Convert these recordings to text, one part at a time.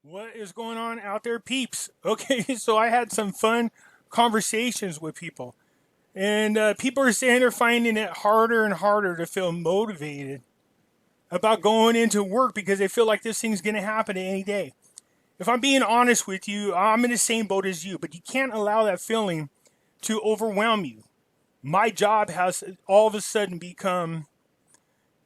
What is going on out there, peeps? Okay, so I had some fun conversations with people, and people are saying they're finding it harder and harder to feel motivated about going into work because they feel like this thing's going to happen any day. If I'm being honest with you, I'm in the same boat as you, but you can't allow that feeling to overwhelm you. My job has all of a sudden become,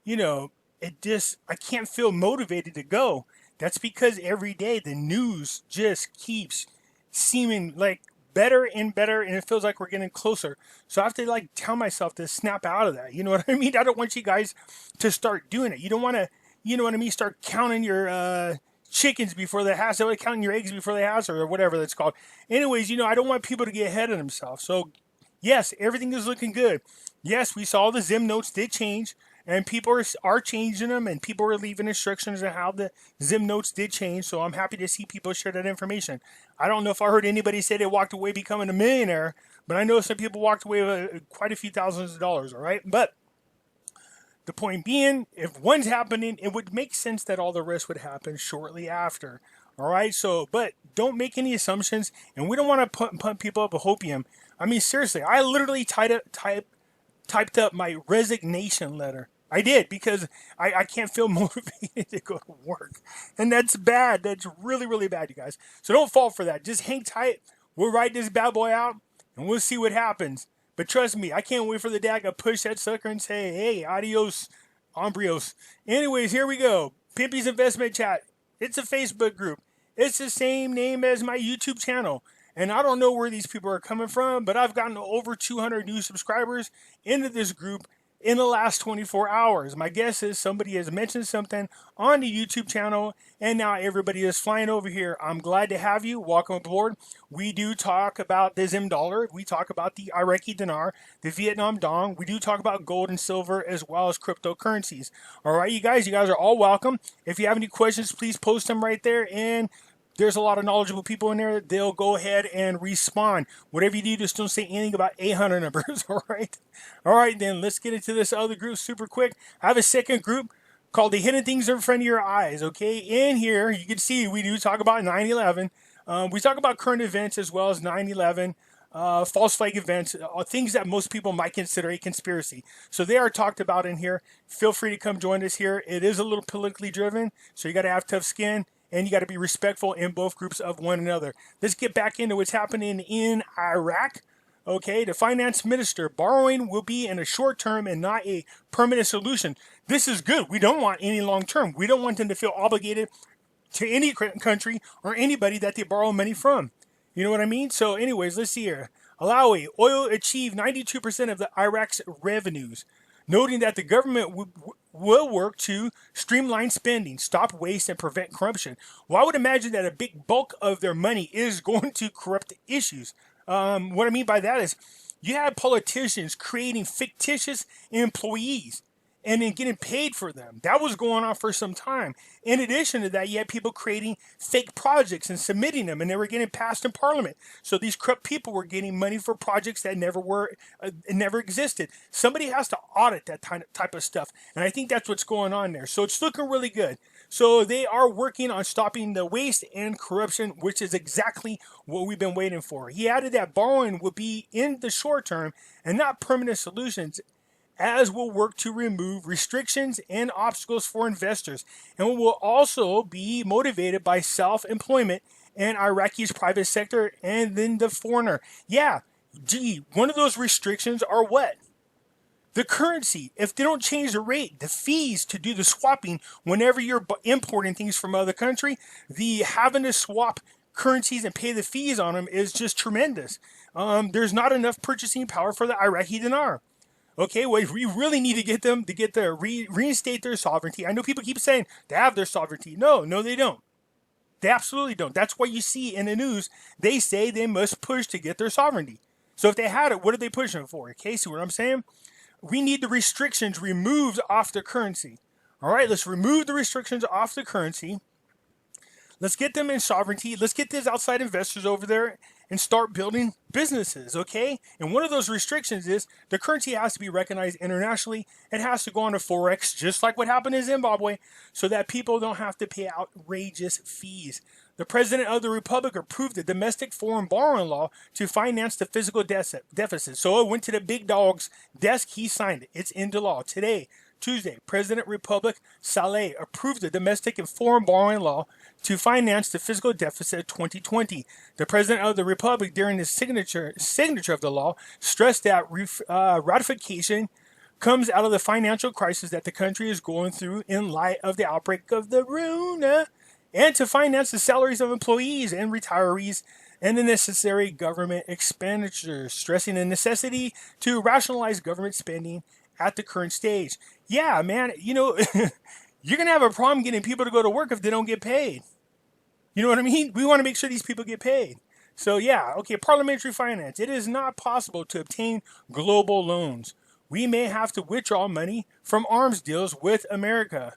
you know, I can't feel motivated to go. That's because every day the news just keeps seeming like better and better, and it feels like we're getting closer. So I have to like tell myself to snap out of that. You know what I mean? I don't want you guys to start doing it. You don't want to, you know what I mean? Start counting your chickens before they hatch. Like counting your eggs before they hatch, or whatever that's called. Anyways, I don't want people to get ahead of themselves. So yes, everything is looking good. Yes, we saw the Zim notes did change, and people are changing them, and people are leaving instructions on how the Zim notes did change. So I'm happy to see people share that information. I don't know if I heard anybody say they walked away becoming a millionaire, but I know some people walked away with quite a few thousands of dollars. All right, but the point being, if one's happening, it would make sense that all the rest would happen shortly after. All right, so, but don't make any assumptions, and we don't want to pump people up a hopium. I mean, seriously, I literally typed up my resignation letter. I did because I can't feel motivated to go to work. And that's bad. That's really, really bad, you guys. So don't fall for that. Just hang tight. We'll write this bad boy out and we'll see what happens. But trust me, I can't wait for the dad to push that sucker and say, hey, adios, hombrios. Anyways, here we go. Pimpy's Investment Chat. It's a Facebook group. It's the same name as my YouTube channel. And I don't know where these people are coming from, but I've gotten over 200 new subscribers into this group in the last 24 hours. My guess is somebody has mentioned something on the YouTube channel, and now everybody is flying over here. I'm glad to have you. Welcome aboard. We do talk about the Zim dollar. We talk about the Iraqi dinar, the Vietnam dong. We do talk about gold and silver as well as cryptocurrencies. All right, you guys are all welcome. If you have any questions, please post them right there, and there's a lot of knowledgeable people in there. They'll go ahead and respond. Whatever you do, just don't say anything about 800 numbers, all right? All right, then let's get into this other group super quick. I have a second group called The Hidden Things in Front of Your Eyes, okay? In here, you can see we do talk about 9/11. We talk about current events as well as 9/11. False flag events, things that most people might consider a conspiracy. So they are talked about in here. Feel free to come join us here. It is a little politically driven, so you got to have tough skin and you got to be respectful in both groups of one another. Let's get back into what's happening in Iraq. Okay, the finance minister, borrowing will be in a short term and not a permanent solution. This is good. We don't want any long term. We don't want them to feel obligated to any country or anybody that they borrow money from. You know what I mean? So anyways, let's see here. Alawi, oil achieved 92% of the Iraq's revenues, noting that the government will work to streamline spending, stop waste, and prevent corruption. Well, I would imagine that a big bulk of their money is going to corrupt issues. What I mean by that is you have politicians creating fictitious employees and then getting paid for them. That was going on for some time. In addition to that, you had people creating fake projects and submitting them, and they were getting passed in Parliament. So these corrupt people were getting money for projects that never existed. Somebody has to audit that type of stuff, and I think that's what's going on there. So it's looking really good. So they are working on stopping the waste and corruption, which is exactly what we've been waiting for. He added that borrowing will be in the short term and not permanent solutions, as will work to remove restrictions and obstacles for investors, and will also be motivated by self-employment and Iraqi's private sector and then the foreigner. Yeah, gee, one of those restrictions are what? The currency. If they don't change the rate, the fees to do the swapping whenever you're importing things from other country, the having to swap currencies and pay the fees on them is just tremendous. There's not enough purchasing power for the Iraqi dinar. Okay, well, we really need to get them to reinstate their sovereignty. I know people keep saying they have their sovereignty. No, they don't. They absolutely don't. That's why you see in the news, they say they must push to get their sovereignty. So if they had it, what are they pushing for? Okay, see what I'm saying? We need the restrictions removed off the currency. All right, let's remove the restrictions off the currency. Let's get them in sovereignty. Let's get these outside investors over there and start building businesses, okay? And one of those restrictions is the currency has to be recognized internationally. It has to go on to Forex, just like what happened in Zimbabwe, so that people don't have to pay outrageous fees. The President of the Republic approved the domestic foreign borrowing law to finance the fiscal deficit. So it went to the big dog's desk. He signed it. It's into law today. Tuesday, President Republic Saleh approved the domestic and foreign borrowing law to finance the fiscal deficit of 2020. The President of the Republic, during his signature of the law, stressed that ratification comes out of the financial crisis that the country is going through in light of the outbreak of the Rona, and to finance the salaries of employees and retirees and the necessary government expenditures, stressing the necessity to rationalize government spending at the current stage. Yeah, man, you're going to have a problem getting people to go to work if they don't get paid. You know what I mean? We want to make sure these people get paid. So, yeah, okay, parliamentary finance. It is not possible to obtain global loans. We may have to withdraw money from arms deals with America.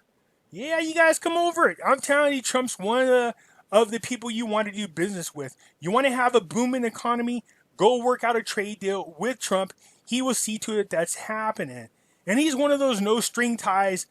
Yeah, you guys come over it. I'm telling you, Trump's one of the people you want to do business with. You want to have a booming economy? Go work out a trade deal with Trump. He will see to it that's happening. And he's one of those no string ties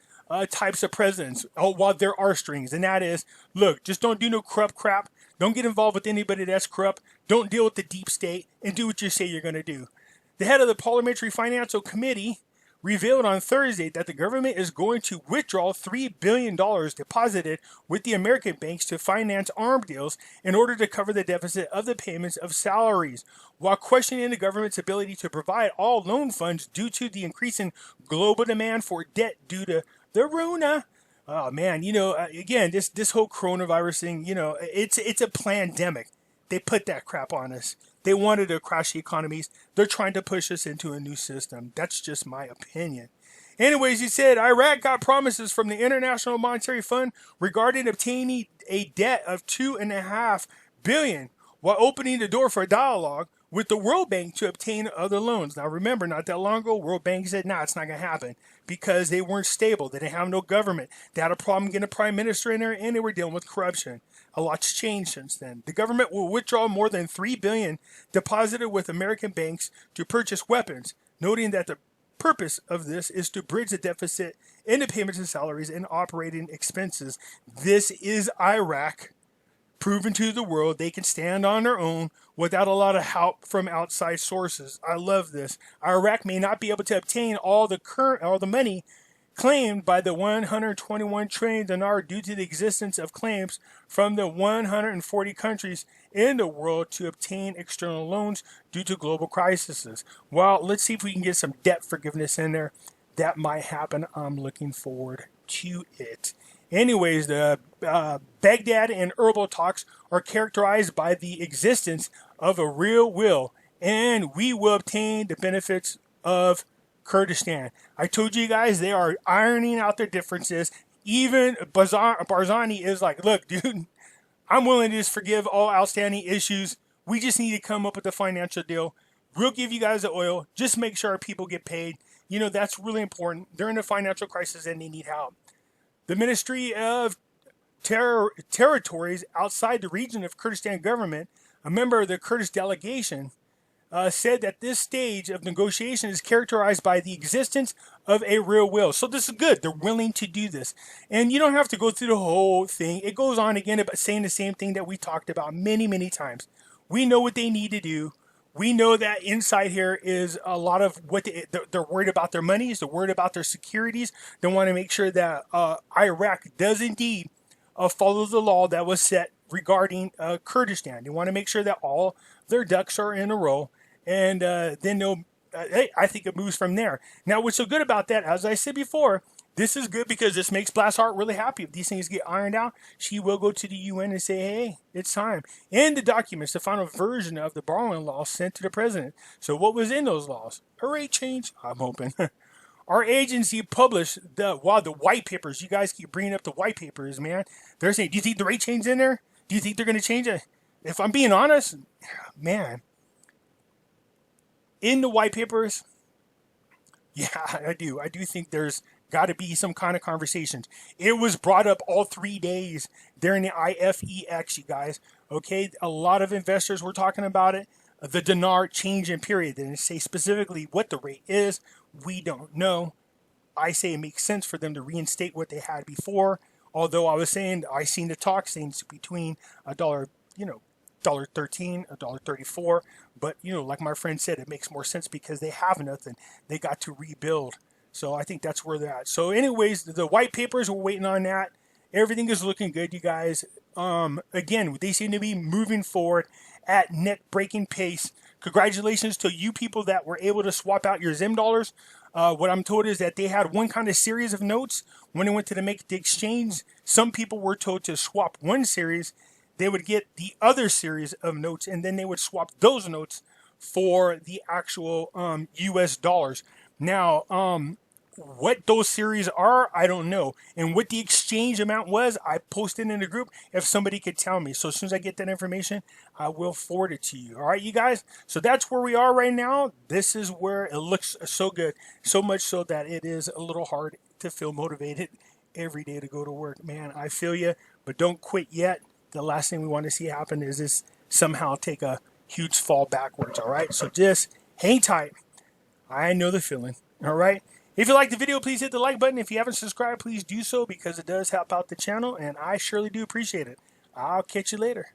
types of presidents. Oh, well, there are strings. And that is, look, just don't do no corrupt crap. Don't get involved with anybody that's corrupt. Don't deal with the deep state and do what you say you're going to do. The head of the Parliamentary Financial Committee revealed on Thursday that the government is going to withdraw $3 billion deposited with the American banks to finance arms deals in order to cover the deficit of the payments of salaries, while questioning the government's ability to provide all loan funds due to the increasing global demand for debt due to the Rona. Oh man, again, this whole coronavirus thing, it's a pandemic. They put that crap on us. They wanted to crash the economies. They're trying to push us into a new system. That's just my opinion. Anyways, he said Iraq got promises from the International Monetary Fund regarding obtaining a debt of $2.5 billion, while opening the door for a dialogue with the World Bank to obtain other loans. Now remember, not that long ago, World Bank said, nah, it's not going to happen because they weren't stable. They didn't have no government. They had a problem getting a prime minister in there, and they were dealing with corruption. A lot's changed since then. The government will withdraw more than $3 billion deposited with American banks to purchase weapons, noting that the purpose of this is to bridge the deficit in the payments of salaries and operating expenses. This is Iraq, proven to the world they can stand on their own without a lot of help from outside sources. I love this. Iraq may not be able to obtain all the money claimed by the 121 trillion dinar due to the existence of claims from the 140 countries in the world to obtain external loans due to global crises. Well, let's see if we can get some debt forgiveness in there. That might happen. I'm looking forward to it. Anyways, the Baghdad and Erbil talks are characterized by the existence of a real will, and we will obtain the benefits of Kurdistan. I told you guys they are ironing out their differences. Even Barzani is like, look, dude, I'm willing to just forgive all outstanding issues. We just need to come up with a financial deal. We'll give you guys the oil. Just make sure our people get paid. That's really important. They're in a financial crisis and they need help. The Ministry of Territories outside the region of Kurdistan government, a member of the Kurdish delegation, said that this stage of negotiation is characterized by the existence of a real will. So this is good. They're willing to do this. And you don't have to go through the whole thing. It goes on again about saying the same thing that we talked about many, many times. We know what they need to do. We know that inside here is a lot of what they're worried about their monies. They're worried about their securities. They want to make sure that Iraq does indeed follow the law that was set regarding Kurdistan. They want to make sure that all their ducks are in a row. And then I think it moves from there. Now, what's so good about that, as I said before, this is good because this makes Blassheart really happy. If these things get ironed out, she will go to the UN and say, hey, it's time. In the documents, the final version of the borrowing law sent to the president. So what was in those laws? A rate change? I'm hoping. Our agency published the white papers. You guys keep bringing up the white papers, man. They're saying, do you think the rate change in there? Do you think they're going to change it? If I'm being honest, man, in the white papers, yeah, I do. I do think there's Got to be some kind of conversations. It was brought up all 3 days during the IFEX, you guys. Okay, a lot of investors were talking about it. The dinar change in period. They didn't say specifically what the rate is. We don't know. I say it makes sense for them to reinstate what they had before. Although I was saying, I seen the talk saying it's between a dollar, $1.13, $1.34. But, like my friend said, it makes more sense because they have nothing. They got to rebuild. So I think that's where they're at. So anyways, the white papers, we're waiting on that. Everything is looking good, you guys. Again, they seem to be moving forward at neck-breaking pace. Congratulations to you people that were able to swap out your Zim dollars. What I'm told is that they had one kind of series of notes. When they went to make the exchange, some people were told to swap one series. They would get the other series of notes, and then they would swap those notes for the actual US dollars. Now, what those series are, I don't know. And what the exchange amount was, I posted in the group if somebody could tell me. So as soon as I get that information, I will forward it to you. All right, you guys? So that's where we are right now. This is where it looks so good. So much so that it is a little hard to feel motivated every day to go to work. Man, I feel you, but don't quit yet. The last thing we want to see happen is this somehow take a huge fall backwards. All right, so just hang tight. I know the feeling. All right. If you like the video, please hit the like button. If you haven't subscribed, please do so because it does help out the channel, and I surely do appreciate it. I'll catch you later.